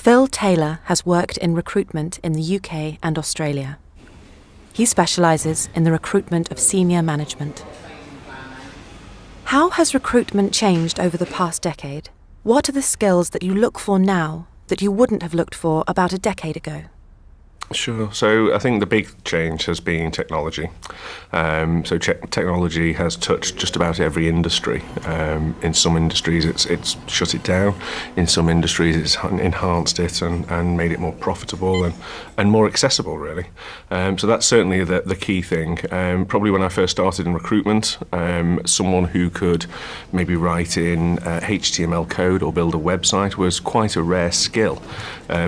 Phil Taylor has worked in recruitment in the UK and Australia. He specialises in the recruitment of senior management. How has recruitment changed over the past decade? What are the skills that you look for now that you wouldn't have looked for about a decade ago? Sure. So I think the big change has been technology. Technology has touched just about every industry. In some industries it's shut it down. In some industries it's enhanced it and made it more profitable and more accessible, really. So that's certainly the key thing. Probably when I first started in recruitment, someone who could maybe write in HTML code or build a website was quite a rare skill.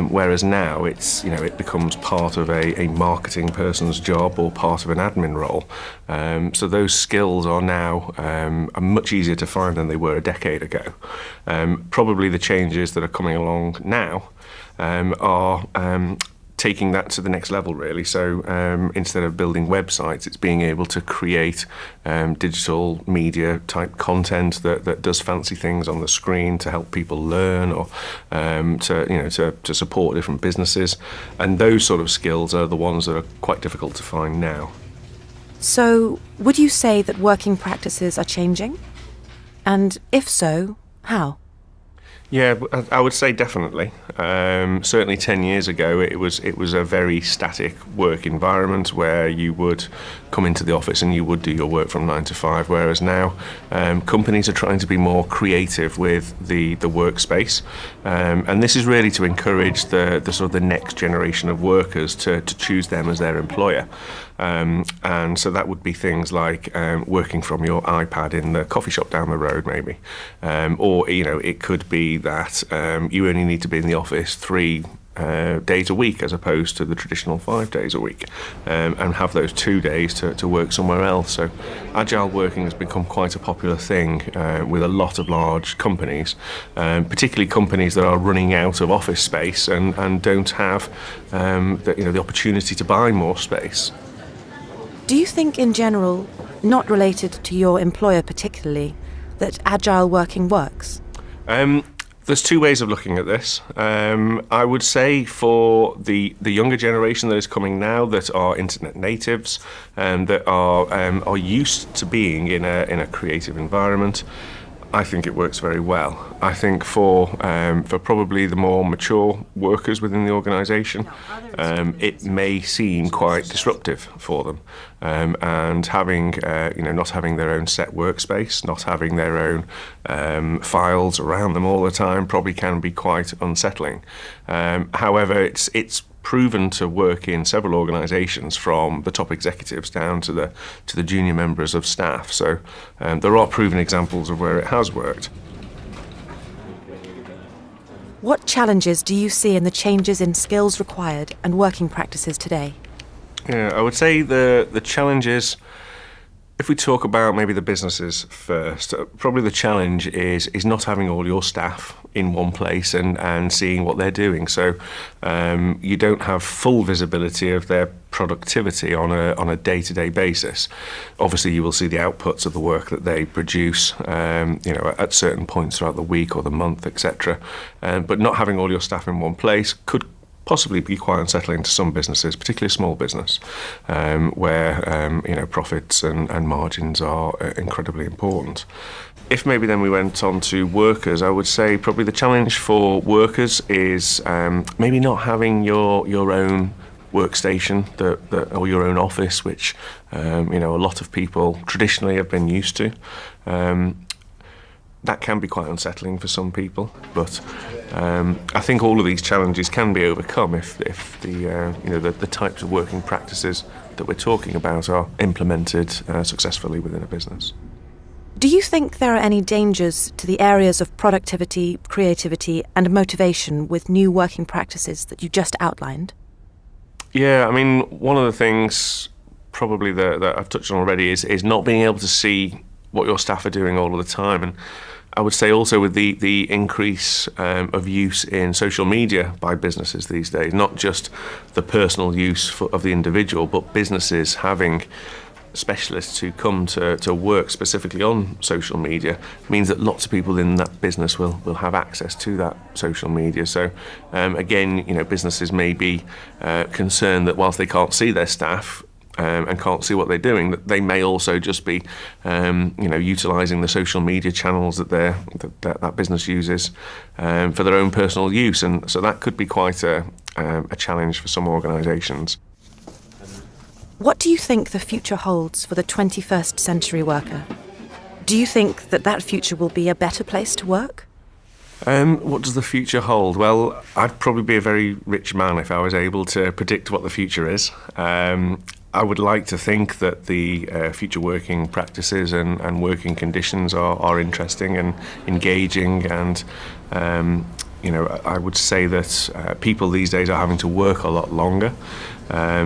Whereas now it becomes part of a marketing person's job or part of an admin role. So those skills are now are much easier to find than they were a decade ago. Probably the changes that are coming along now are taking that to the next level, really. So instead of building websites, it's being able to create digital media type content that does fancy things on the screen to help people learn or to support different businesses. And those sort of skills are the ones that are quite difficult to find now. So would you say that working practices are changing? And if so, how? Yeah, I would say definitely. Certainly 10 years ago, it was a very static work environment where you would come into the office and you would do your work from 9 to 5, whereas now companies are trying to be more creative with the workspace. And this is really to encourage the sort of the next generation of workers to choose them as their employer. And so that would be things like working from your iPad in the coffee shop down the road, maybe. Or, it could be that you only need to be in the office 3 days a week as opposed to the traditional 5 days a week, and have those 2 days to work somewhere else. So agile working has become quite a popular thing with a lot of large companies, particularly companies that are running out of office space and don't have the opportunity to buy more space. Do you think in general, not related to your employer particularly, that agile working works? There's 2 ways of looking at this. I would say for the younger generation that is coming now, that are internet natives and that are used to being in a creative environment, I think it works very well. I think for probably the more mature workers within the organisation, it may seem quite disruptive for them. And having, not having their own set workspace, not having their own files around them all the time, probably can be quite unsettling. However, it's proven to work in several organisations, from the top executives down to the junior members of staff. So there are proven examples of where it has worked. What challenges do you see in the changes in skills required and working practices today? Yeah, I would say the challenges, if we talk about maybe the businesses first, probably the challenge is not having all your staff in one place and seeing what they're doing. So you don't have full visibility of their productivity on a day-to-day basis. Obviously, you will see the outputs of the work that they produce, at certain points throughout the week or the month, etc. But not having all your staff in one place could possibly be quite unsettling to some businesses, particularly small business, where profits and margins are incredibly important. If maybe then we went on to workers, I would say probably the challenge for workers is maybe not having your own workstation or your own office, which a lot of people traditionally have been used to. That can be quite unsettling for some people, but I think all of these challenges can be overcome if the types of working practices that we're talking about are implemented successfully within a business. Do you think there are any dangers to the areas of productivity, creativity and motivation with new working practices that you just outlined? Yeah, I mean, one of the things probably that I've touched on already is not being able to see what your staff are doing all of the time. And I would say also with the increase of use in social media by businesses these days, not just the personal use of the individual, but businesses having specialists who come to work specifically on social media means that lots of people in that business will have access to that social media. So again, businesses may be concerned that whilst they can't see their staff and can't see what they're doing, that they may also just be utilising the social media channels that business uses for their own personal use, and so that could be quite a challenge for some organisations. What do you think the future holds for the 21st century worker? Do you think that future will be a better place to work? What does the future hold? Well, I'd probably be a very rich man if I was able to predict what the future is. I would like to think that the future working practices and working conditions are interesting and engaging, and I would say that people these days are having to work a lot longer.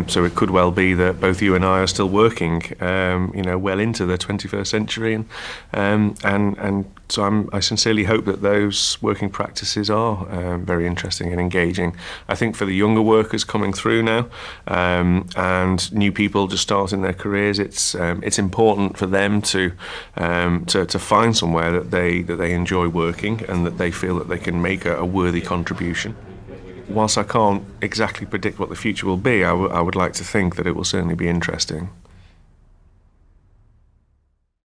So it could well be that both you and I are still working, well into the 21st century, and so I sincerely hope that those working practices are very interesting and engaging. I think for the younger workers coming through now, and new people just starting their careers, it's important for them to find somewhere that they enjoy working and that they feel that they can make a worthy contribution. Whilst I can't exactly predict what the future will be, I would like to think that it will certainly be interesting.